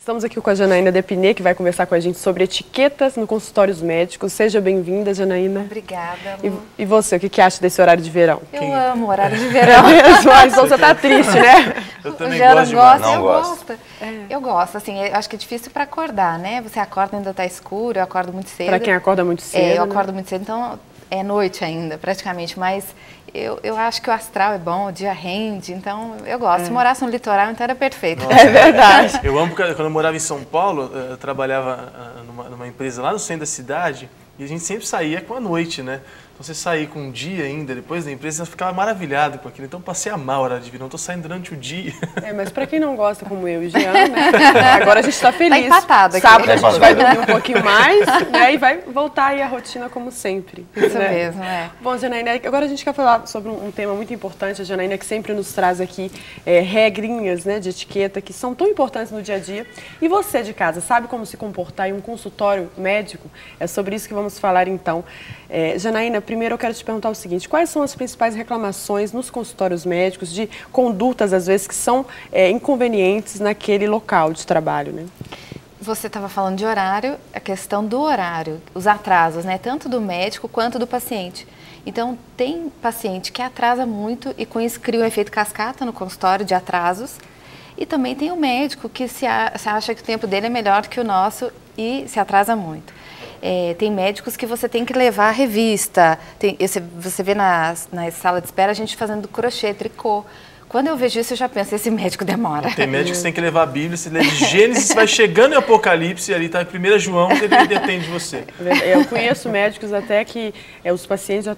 Estamos aqui com a Janaína Depinay, que vai conversar com a gente sobre etiquetas no consultórios médicos. Seja bem-vinda, Janaína. Obrigada, Lu. E você, o que acha desse horário de verão? Eu amo o horário de verão. Mas você tá triste, né? Eu também gosto demais. Não gosto. Eu gosto, assim, eu acho que é difícil para acordar, né? Você acorda ainda tá escuro, eu acordo muito cedo. Para quem acorda muito cedo. Eu acordo muito cedo, então é noite ainda, praticamente, mas eu acho que o astral é bom, o dia rende, então eu gosto. Se morasse no litoral, então era perfeito. Nossa, é verdade. Eu amo porque quando eu morava em São Paulo, eu trabalhava numa empresa lá no centro da cidade e a gente sempre saía com a noite, né? Então você sair com um dia ainda, depois da empresa, você ficava maravilhado com aquilo. Então passei a amar a hora de vir, não estou saindo durante o dia. Mas para quem não gosta, como eu e o Jean, né? Agora a gente está feliz. Tá empatado aqui. Sábado a gente vai dormir um pouquinho mais, né? E vai voltar aí a rotina como sempre. Isso né? mesmo, é. Bom, Janaína, agora a gente quer falar sobre um tema muito importante. A Janaína que sempre nos traz aqui regrinhas, né, de etiqueta que são tão importantes no dia a dia. E você de casa, sabe como se comportar em um consultório médico? É sobre isso que vamos falar então. Janaína, primeiro eu quero te perguntar o seguinte: quais são as principais reclamações nos consultórios médicos de condutas, às vezes, que são inconvenientes naquele local de trabalho, né? Você estava falando de horário, a questão do horário, os atrasos, né? Tanto do médico quanto do paciente. Então, tem paciente que atrasa muito e com isso cria um efeito cascata no consultório de atrasos. E também tem o médico que se acha que o tempo dele é melhor que o nosso e se atrasa muito. Tem médicos que você tem que levar a revista, você vê na sala de espera a gente fazendo crochê, tricô. Quando eu vejo isso, eu já penso, esse médico demora. Tem médicos que tem que levar a Bíblia, você lê de Gênesis, vai chegando em Apocalipse, ali está em 1 João, ele atende você. Eu conheço médicos até que os pacientes já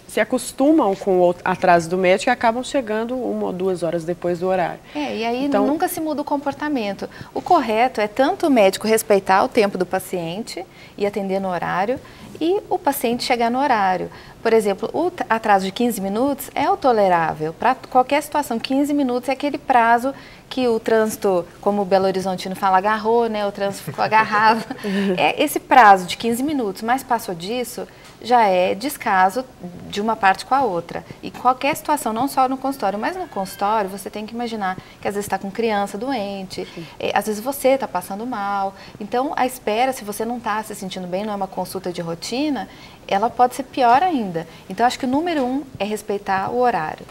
se acostumam com o atraso do médico e acabam chegando 1 ou 2 horas depois do horário. E aí então, nunca se muda o comportamento. O correto é tanto o médico respeitar o tempo do paciente e atender no horário, e o paciente chegar no horário. Por exemplo, o atraso de 15 minutos é o tolerável. Para qualquer situação, 15 minutos é aquele prazo que o trânsito, como o Belo Horizontino fala, agarrou, né? O trânsito ficou agarrado. É esse prazo de 15 minutos, mas passou disso, já é descaso de uma parte com a outra. E qualquer situação, não só no consultório, mas no consultório, você tem que imaginar que às vezes está com criança doente, às vezes você está passando mal. Então, a espera, se você não está se sentindo bem, não é uma consulta de rotina, ela pode ser pior ainda. Então, acho que o número 1 é respeitar o horário.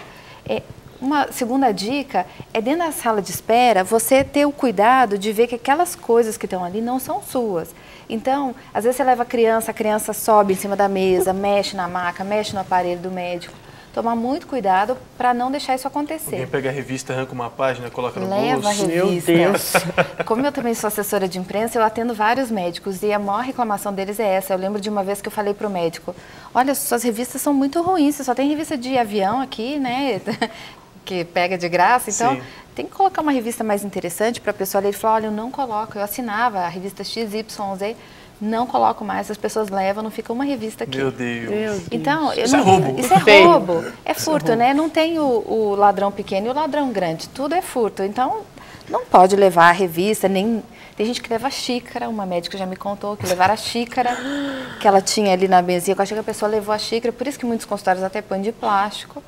Uma segunda dica é, dentro da sala de espera, você ter o cuidado de ver que aquelas coisas que estão ali não são suas. Então, às vezes você leva a criança sobe em cima da mesa, mexe na maca, mexe no aparelho do médico. Tomar muito cuidado para não deixar isso acontecer. Alguém pega a revista, arranca uma página, coloca no bolso. Leva a revista. Meu Deus! Como eu também sou assessora de imprensa, eu atendo vários médicos e a maior reclamação deles é essa. Eu lembro de uma vez que eu falei para o médico: olha, suas revistas são muito ruins, você só tem revista de avião aqui, né? Que pega de graça, então sim, tem que colocar uma revista mais interessante para a pessoa ler. Ele falou: olha, eu não coloco, eu assinava a revista XYZ, não coloco mais, as pessoas levam, não fica uma revista aqui. Meu Deus. Então, Isso é roubo. Isso é roubo, é furto, né? Não tem o ladrão pequeno e o ladrão grande, tudo é furto. Então, não pode levar a revista, nem... Tem gente que leva xícara, uma médica já me contou que levaram a xícara que ela tinha ali na mesinha, eu achei que a pessoa levou a xícara, por isso que muitos consultórios até põem de plástico.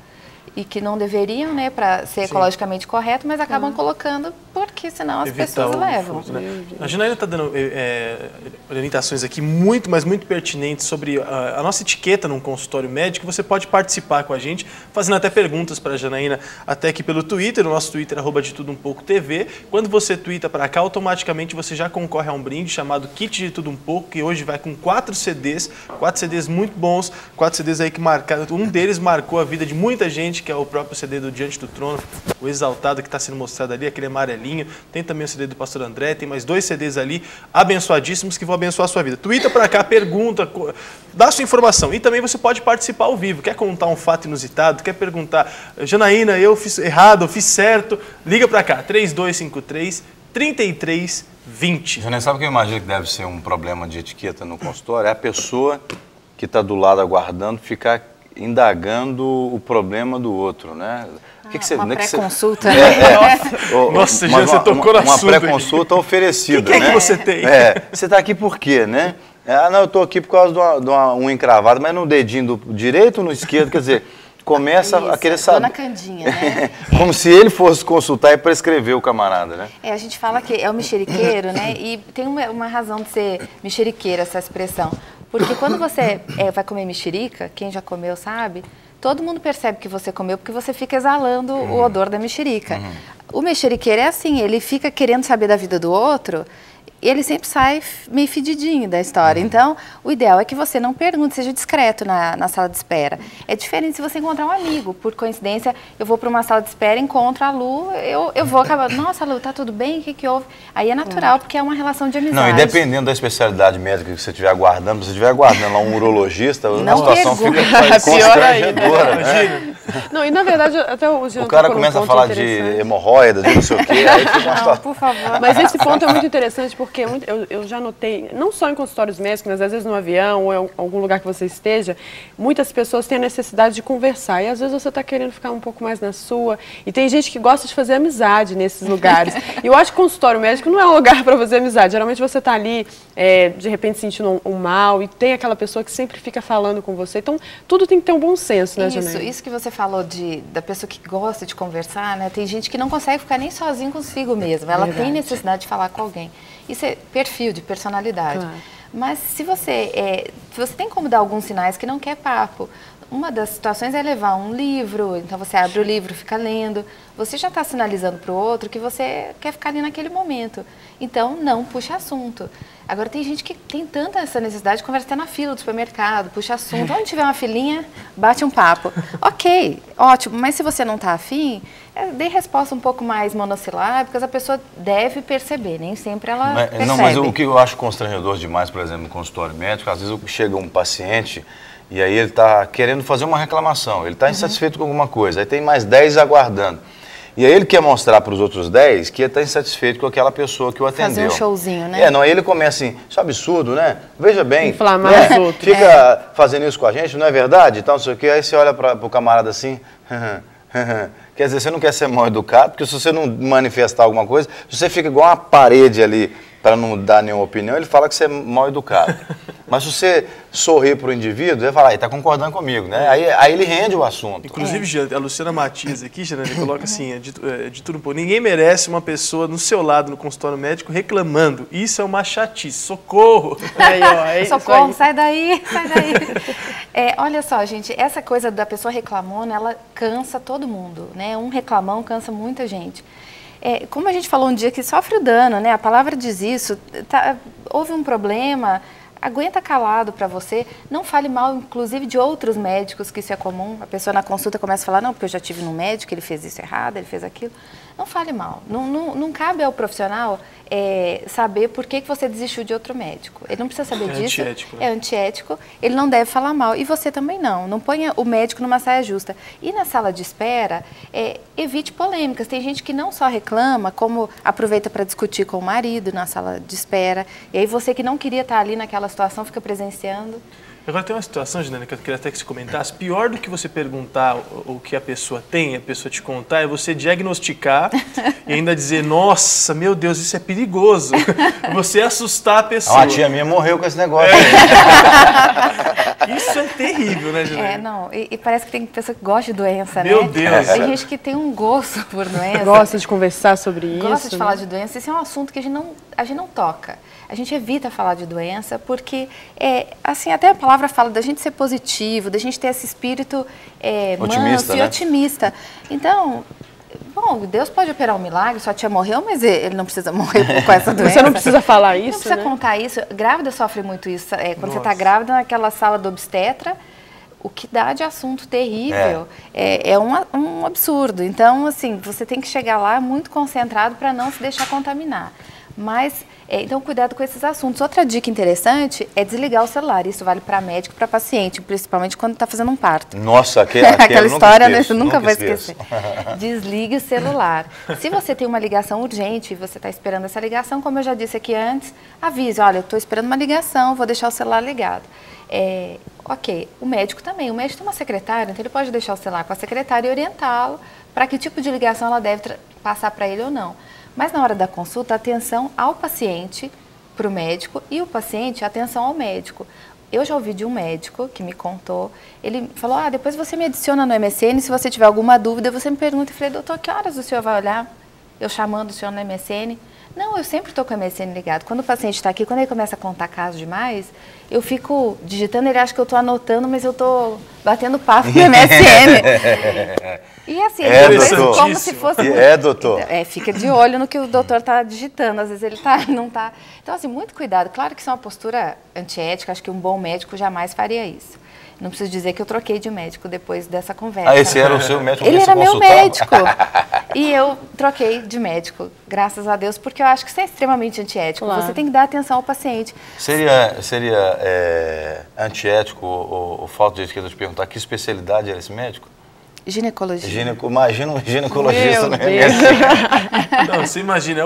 E que não deveriam, né, para ser ecologicamente correto, mas acabam colocando porque senão as pessoas levam. Furto, né? A Janaína está dando orientações aqui muito, mas muito pertinentes sobre a nossa etiqueta num consultório médico. Você pode participar com a gente, fazendo até perguntas para a Janaína, até aqui pelo Twitter, o nosso Twitter @detudumpoco.tv. Quando você twita para cá, automaticamente você já concorre a um brinde chamado Kit de Tudo Um Pouco, que hoje vai com 4 CDs muito bons, 4 CDs aí que marcaram, um deles marcou a vida de muita gente, que é o próprio CD do Diante do Trono, o Exaltado, que está sendo mostrado ali, aquele amarelinho. Tem também o CD do Pastor André, tem mais 2 CDs ali, abençoadíssimos, que vão abençoar a sua vida. Twita para cá, pergunta, dá sua informação. E também você pode participar ao vivo. Quer contar um fato inusitado? Quer perguntar: Janaína, eu fiz errado, eu fiz certo? Liga para cá, 3253-3320. Janaína, sabe o que eu imagino que deve ser um problema de etiqueta no consultório? É a pessoa que está do lado aguardando ficar indagando o problema do outro, né? Uma pré-consulta. Nossa, já você tocou no assunto. Uma pré-consulta oferecida, que né? Que você tem? Você está aqui por quê, né? Não, eu estou aqui por causa de uma unha encravada, mas no dedinho do direito ou no esquerdo? Quer dizer, começa Isso, a querer saber. Dona Candinha, né? Como se ele fosse consultar e prescrever o camarada, né? A gente fala que é o mexeriqueiro, né? E tem uma razão de ser mexeriqueira essa expressão. Porque quando você vai comer mexerica, quem já comeu sabe, todo mundo percebe que você comeu porque você fica exalando o odor da mexerica. O mexeriqueiro é assim, ele fica querendo saber da vida do outro, e ele sempre sai meio fedidinho da história. Então, o ideal é que você não pergunte, seja discreto na sala de espera. É diferente se você encontrar um amigo. Por coincidência, eu vou para uma sala de espera, encontro a Lu, eu vou acabar, nossa, Lu, tá tudo bem? O que houve? Aí é natural, porque é uma relação de amizade. Não, e dependendo da especialidade médica que você estiver aguardando, se você estiver aguardando lá um urologista, a situação fica constrangedora. Né? Não, e na verdade, até o Jean cara começa a falar de hemorroida, de não sei o quê, aí fica uma situação. Por favor. Mas esse ponto é muito interessante, porque eu já notei, não só em consultórios médicos, mas às vezes no avião ou em algum lugar que você esteja, muitas pessoas têm a necessidade de conversar. E às vezes você está querendo ficar um pouco mais na sua. E tem gente que gosta de fazer amizade nesses lugares. E eu acho que consultório médico não é um lugar para fazer amizade. Geralmente você está ali, de repente, sentindo um mal, e tem aquela pessoa que sempre fica falando com você. Então, tudo tem que ter um bom senso, né, Janaína? Isso que você falou da pessoa que gosta de conversar, né? Tem gente que não consegue ficar nem sozinho consigo mesma. Ela tem necessidade de falar com alguém. Isso é perfil de personalidade. Claro. Mas se você tem como dar alguns sinais que não quer papo. Uma das situações é levar um livro, então você abre o livro, fica lendo. Você já está sinalizando para o outro que você quer ficar ali naquele momento. Então, não puxa assunto. Agora, tem gente que tem tanta essa necessidade de conversar na fila do supermercado, puxa assunto. Onde tiver uma filinha, bate um papo. Ok, ótimo, mas se você não está afim, dê resposta um pouco mais monossilábicas, a pessoa deve perceber, nem sempre ela percebe. Não, mas o que eu acho constrangedor demais, por exemplo, no consultório médico, às vezes chega um paciente e aí ele está querendo fazer uma reclamação, ele está insatisfeito com alguma coisa, aí tem mais 10 aguardando. E aí ele quer mostrar para os outros 10 que ele está insatisfeito com aquela pessoa que o atendeu. Fazer um showzinho, né? Não, aí ele começa assim, isso é absurdo, né? Veja bem, inflamar né? os outros. Fica fazendo isso com a gente, não é verdade? Então, não sei o quê. Aí você olha para o camarada assim, quer dizer, você não quer ser mal educado, porque se você não manifestar alguma coisa, se você fica igual uma parede ali para não dar nenhuma opinião, ele fala que você é mal educado. Mas se você sorrir para o indivíduo, ele fala, está concordando comigo, né? Aí ele rende o assunto. Inclusive, a Luciana Matias aqui, Janaína, coloca assim, de tudo um pouco, ninguém merece uma pessoa no seu lado no consultório médico reclamando. Isso é uma chatice, socorro! Aí, ó, socorro, sai daí, sai daí. Olha só, gente, essa coisa da pessoa reclamona, ela cansa todo mundo, né? Um reclamão cansa muita gente. Como a gente falou um dia que sofre o dano, né? A palavra diz isso, houve um problema, aguenta calado para você, não fale mal, inclusive, de outros médicos, que isso é comum. A pessoa na consulta começa a falar, não, porque eu já tive num médico, ele fez isso errado, ele fez aquilo. Não fale mal. Não cabe ao profissional saber por que você desistiu de outro médico. Ele não precisa saber disso. Antiético, né? É antiético. Ele não deve falar mal. E você também não. Não ponha o médico numa saia justa. E na sala de espera, evite polêmicas. Tem gente que não só reclama, como aproveita para discutir com o marido na sala de espera. E aí você que não queria estar ali naquela situação fica presenciando. Agora tem uma situação, Janaína, que eu queria até que você comentasse. Pior do que você perguntar o que a pessoa tem, a pessoa te contar, é você diagnosticar e ainda dizer, nossa, meu Deus, isso é perigoso. Você assustar a pessoa. Uma tia minha morreu com esse negócio. Isso é terrível, né, Janaína? Não, e parece que tem pessoa que gosta de doença, meu né? Deus. Tem gente que tem um gosto por doença. Gosta de conversar sobre isso. Gosta de falar de doença. Esse é um assunto que a gente não toca. A gente evita falar de doença porque, assim, até a palavra fala da gente ser positivo, da gente ter esse espírito manso e otimista. Então, bom, Deus pode operar um milagre, sua tia morreu, mas ele não precisa morrer com essa doença. Você não precisa falar isso, não precisa contar isso. Grávida sofre muito isso. Quando você está grávida, naquela sala do obstetra, o que dá de assunto terrível é um absurdo. Então, assim, você tem que chegar lá muito concentrado para não se deixar contaminar. Mas, então, cuidado com esses assuntos. Outra dica interessante é desligar o celular. Isso vale para médico e para paciente, principalmente quando está fazendo um parto. Nossa, aquela história, você nunca vai esquecer. Desligue o celular. Se você tem uma ligação urgente e você está esperando essa ligação, como eu já disse aqui antes, avise, olha, eu estou esperando uma ligação, vou deixar o celular ligado. Ok, o médico também. O médico tem uma secretária, então ele pode deixar o celular com a secretária e orientá-lo para que tipo de ligação ela deve passar para ele ou não. Mas na hora da consulta, atenção ao paciente, para o médico, e o paciente, atenção ao médico. Eu já ouvi de um médico que me contou, ele falou, depois você me adiciona no MSN, se você tiver alguma dúvida, você me pergunta. Eu falei, doutor, que horas o senhor vai olhar? Eu chamando o senhor no MSN. Não, eu sempre estou com o MSN ligado. Quando o paciente está aqui, quando ele começa a contar casos demais, eu fico digitando, ele acha que eu estou anotando, mas eu estou batendo papo no MSN. E assim, doutor. Como se fosse... doutor. Fica de olho no que o doutor está digitando, às vezes ele não está... Então, assim, muito cuidado. Claro que isso é uma postura antiética, acho que um bom médico jamais faria isso. Não preciso dizer que eu troquei de médico depois dessa conversa. Esse era o seu médico? Ele era meu médico. E eu troquei de médico, graças a Deus, porque eu acho que isso é extremamente antiético. Claro. Você tem que dar atenção ao paciente. Seria antiético ou falta de etiqueta de perguntar que especialidade era esse médico? Ginecologia. Imagina um ginecologista, né? Não, você imagina,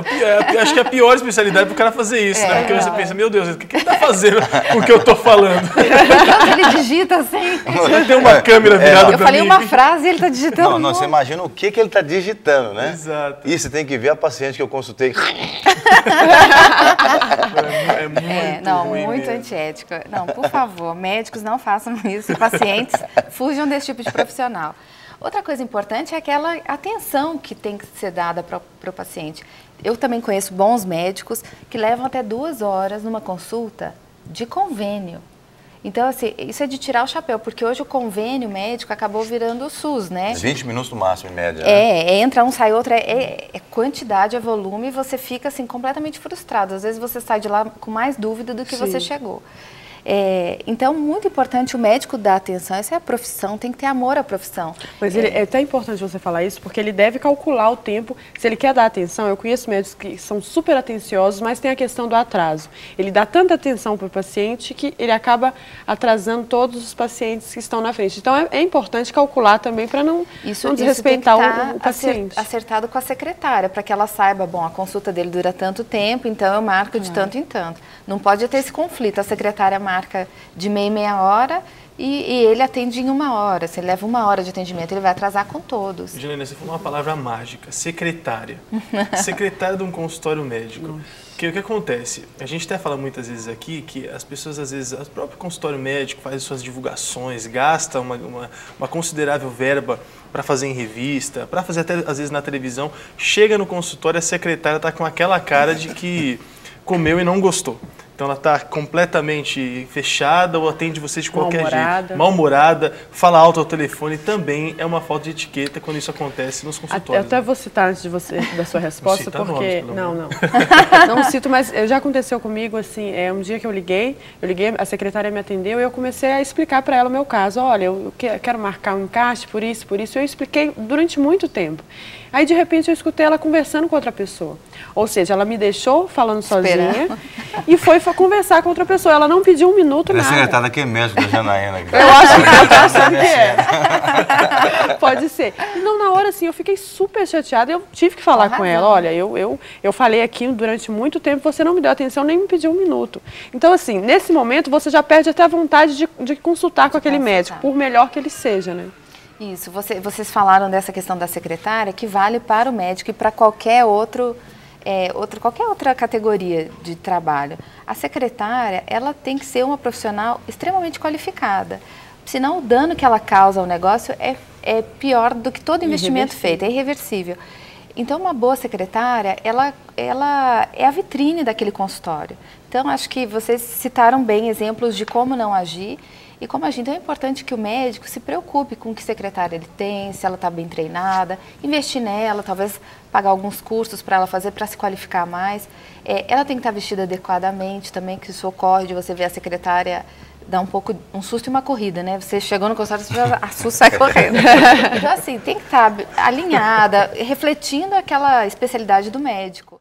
acho que é a pior especialidade para o cara fazer isso, né? Porque você pensa, meu Deus, o que ele está fazendo com o que eu estou falando? Ele digita assim. Você tem uma câmera virada para mim. Eu falei uma frase e ele está digitando. Não, você imagina o que ele está digitando, né? Exato. E você tem que ver a paciente que eu consultei. Muito antiético. Não, por favor, médicos não façam isso, pacientes fujam desse tipo de profissional. Outra coisa importante é aquela atenção que tem que ser dada para o paciente. Eu também conheço bons médicos que levam até 2 horas numa consulta de convênio. Então, assim, isso é de tirar o chapéu, porque hoje o convênio médico acabou virando o SUS, né? 20 minutos no máximo, em média. Né? Entra um, sai outro, é quantidade, é volume, e você fica, assim, completamente frustrado. Às vezes você sai de lá com mais dúvida do que você chegou. Então, muito importante o médico dar atenção, essa é a profissão, tem que ter amor à profissão. Mas é até importante você falar isso, porque ele deve calcular o tempo, se ele quer dar atenção. Eu conheço médicos que são super atenciosos, mas tem a questão do atraso. Ele dá tanta atenção para o paciente que ele acaba atrasando todos os pacientes que estão na frente. Então, é importante calcular também para não desrespeitar o paciente. Acertado com a secretária, para que ela saiba, bom, a consulta dele dura tanto tempo, então eu marco de tanto em tanto. Não pode ter esse conflito, a secretária marca de meia hora e ele atende em 1 hora. Se ele leva 1 hora de atendimento, ele vai atrasar com todos. Juliana, você falou uma palavra mágica, secretária. Secretária de um consultório médico. Porque o que acontece? A gente até fala muitas vezes aqui que as pessoas, às vezes, o próprio consultório médico faz suas divulgações, gasta uma considerável verba para fazer em revista, para fazer até, às vezes, na televisão. Chega no consultório, a secretária está com aquela cara de que comeu e não gostou. Então ela está completamente fechada ou atende você de qualquer jeito. Mal-humorada, fala alto ao telefone, também é uma falta de etiqueta quando isso acontece nos consultórios. Até vou citar antes da sua resposta, porque... Não cito, mas já aconteceu comigo, assim, um dia que eu liguei, a secretária me atendeu e eu comecei a explicar para ela o meu caso. Olha, eu quero marcar um encaixe por isso, eu expliquei durante muito tempo. Aí, de repente, eu escutei ela conversando com outra pessoa. Ou seja, ela me deixou falando sozinha e foi conversar com outra pessoa. Ela não pediu 1 minuto, nada. A secretária que é médico da Janaína. Eu acho que eu tô achando que é. Pode ser. Não, na hora, assim, eu fiquei super chateada. Eu tive que falar com ela. Olha, eu falei aqui durante muito tempo, você não me deu atenção, nem me pediu 1 minuto. Então, assim, nesse momento, você já perde até a vontade de consultar com aquele médico, por melhor que ele seja, né? Isso, vocês falaram dessa questão da secretária, que vale para o médico e para qualquer outra categoria de trabalho. A secretária, ela tem que ser uma profissional extremamente qualificada, senão o dano que ela causa ao negócio é pior do que todo investimento feito, é irreversível. Então, uma boa secretária, ela é a vitrine daquele consultório. Então, acho que vocês citaram bem exemplos de como não agir e como agir. Então, é importante que o médico se preocupe com que secretária ele tem, se ela está bem treinada, investir nela, talvez pagar alguns cursos para ela fazer, para se qualificar mais. Ela tem que estar vestida adequadamente também, que isso ocorre de você ver a secretária dar um susto e uma corrida, né? Você chegou no consultório, você já assusta e sai correndo. Então, assim, tem que estar alinhada, refletindo aquela especialidade do médico.